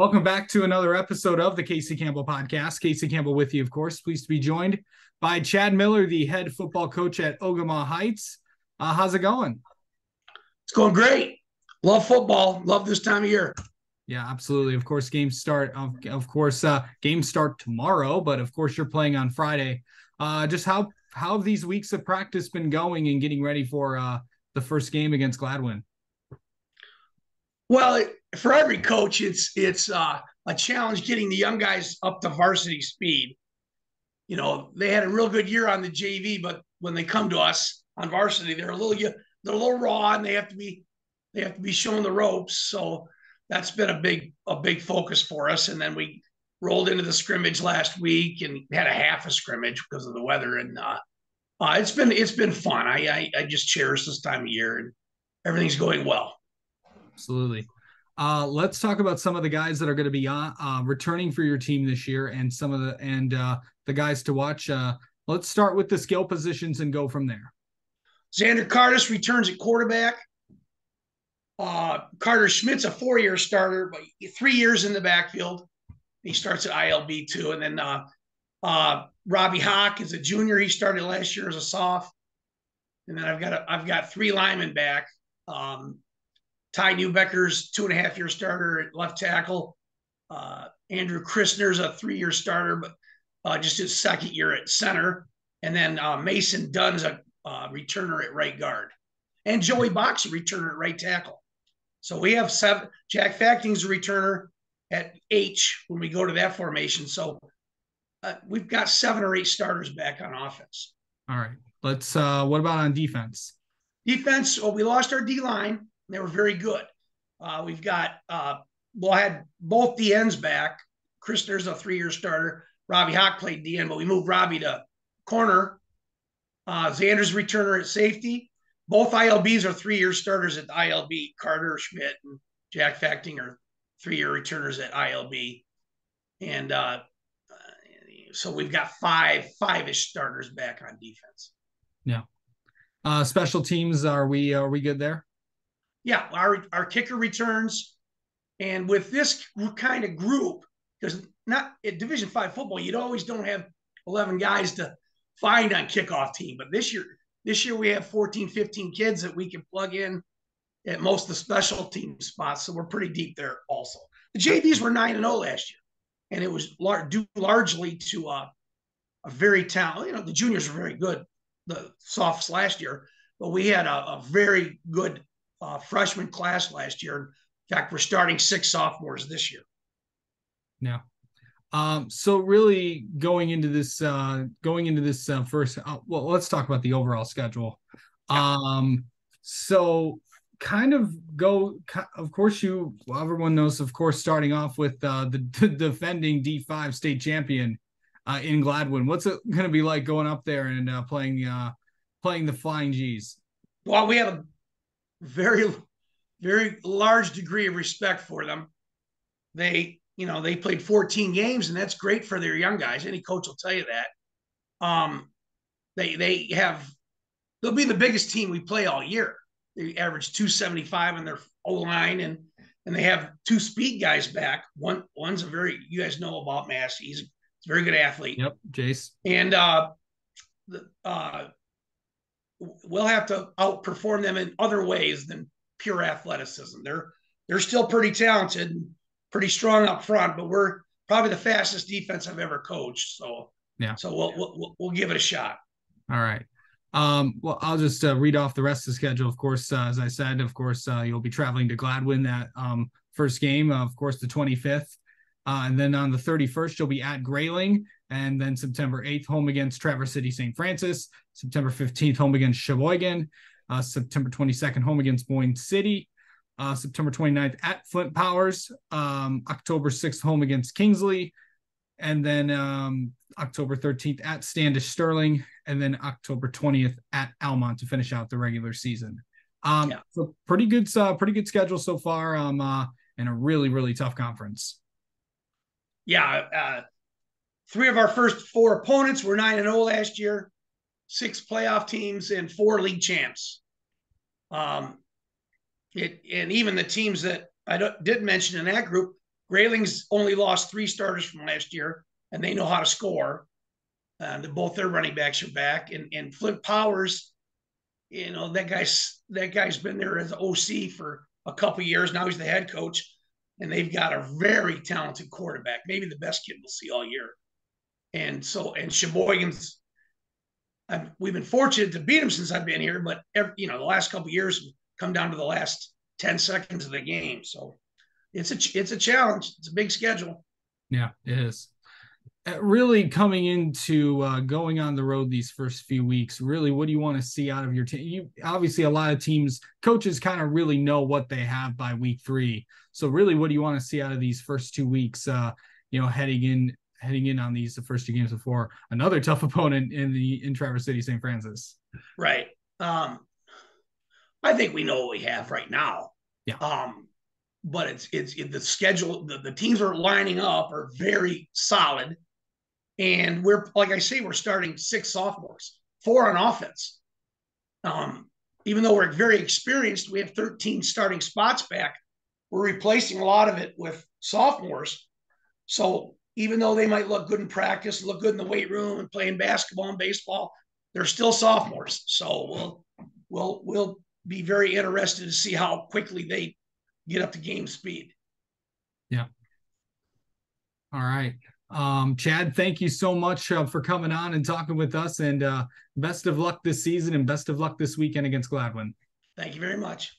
Welcome back to another episode of the Casey Campbell Podcast. Casey Campbell with you, of course. Pleased to be joined by Chad Miller, the head football coach at Ogemaw Heights. How's it going? It's going great. Love football. Love this time of year. Yeah, absolutely. Of course, games start. Games start tomorrow, but of course, you're playing on Friday. Just how have these weeks of practice been going and getting ready for the first game against Gladwin? Well, for every coach, it's a challenge getting the young guys up to varsity speed. You know, they had a real good year on the JV, but when they come to us on varsity, they're a little raw, and they have to be shown the ropes. So that's been a big focus for us. And then we rolled into the scrimmage last week and had a half a scrimmage because of the weather, and it's been fun. I just cherish this time of year, and everything's going well. Absolutely. Let's talk about some of the guys that are going to be returning for your team this year, and the guys to watch. Let's start with the skill positions and go from there. Xander Cardis returns at quarterback. Carter Schmidt's a 4-year starter, but 3 years in the backfield. He starts at ILB too. And then Robbie Hawk is a junior. He started last year as a soph. And then I've got 3 linemen back. Ty Newbecker's 2.5-year starter at left tackle. Andrew Christner's a 3-year starter, but just his second year at center. And then Mason Dunn's a returner at right guard. And Joey Box, a returner at right tackle. So we have 7. Jack Facting's a returner at H when we go to that formation. So we've got 7 or 8 starters back on offense. All right. Let's. What about on defense? Defense, well, we lost our D-line. They were very good. We've got, I had both the ends back. Christner's a 3-year starter. Robbie Hawk played the end, but we moved Robbie to corner. Xander's returner at safety. Both ILBs are 3-year starters at the ILB. Carter Schmidt and Jack Facting are 3-year returners at ILB. And so we've got 5-ish starters back on defense. Yeah. Special teams, are we good there? Yeah, our kicker returns. And with this kind of group, because not at Division V football, you always don't have 11 guys to find on kickoff team. But this year we have 14, 15 kids that we can plug in at most of the special team spots. So we're pretty deep there also. The JVs were 9-0 last year, and it was due largely to a very talented, the juniors were very good, the softs last year, but we had a very good freshman class last year. In fact, we're starting 6 sophomores this year. Yeah. So really going into this first, well, let's talk about the overall schedule. So kind of of course, everyone knows, of course, starting off with the defending D5 state champion in Gladwin. What's it going to be like going up there and playing the Flying G's? Well, we have a very, very large degree of respect for them. They played 14 games, and that's great for their young guys. Any coach will tell you that. They'll be the biggest team we play all year. They average 275 on their O-line, and they have 2 speed guys back. One's you guys know about Massey. He's a very good athlete. Yep, Jace. And we'll have to outperform them in other ways than pure athleticism. They're still pretty talented and pretty strong up front, but we're probably the fastest defense I've ever coached. So yeah. So we'll give it a shot. All right. Well, I'll just read off the rest of the schedule. Of course, as I said, of course, you'll be traveling to Gladwin that first game, of course, the 25th. And then on the 31st, you'll be at Grayling. And then September 8th, home against Traverse City St. Francis. September 15th, home against Sheboygan. September 22nd, home against Boyne City. September 29th at Flint Powers. October 6th, home against Kingsley. And then October 13th at Standish Sterling. And then October 20th at Almont to finish out the regular season. So pretty good schedule so far, and a really, really tough conference. Yeah. 3 of our first 4 opponents were 9-0 last year, 6 playoff teams, and 4 league champs. And even the teams that I didn't mention in that group, Grayling's only lost 3 starters from last year, and they know how to score. Both their running backs are back, and Flint Powers, that guy's been there as OC for a couple years now. He's the head coach, and they've got a very talented quarterback, maybe the best kid we'll see all year. And Sheboygan's, we've been fortunate to beat him since I've been here, but the last couple of years come down to the last 10 seconds of the game. So it's a challenge. It's a big schedule. Yeah, it is. Really coming into going on the road these first few weeks, really, what do you want to see out of your team? Obviously, a lot of teams, coaches kind of really know what they have by week 3. So really, what do you want to see out of these first 2 weeks, heading in on the first 2 games before another tough opponent in Traverse City, St. Francis? Right. I think we know what we have right now. Yeah. But it's the schedule. The teams are lining up are very solid. And we're starting 6 sophomores, 4 on offense. Even though we're very experienced, we have 13 starting spots back. We're replacing a lot of it with sophomores. So even though they might look good in practice, look good in the weight room and playing basketball and baseball, they're still sophomores. So we'll be very interested to see how quickly they get up to game speed. Yeah. All right. Chad, thank you so much for coming on and talking with us, and best of luck this season and best of luck this weekend against Gladwin. Thank you very much.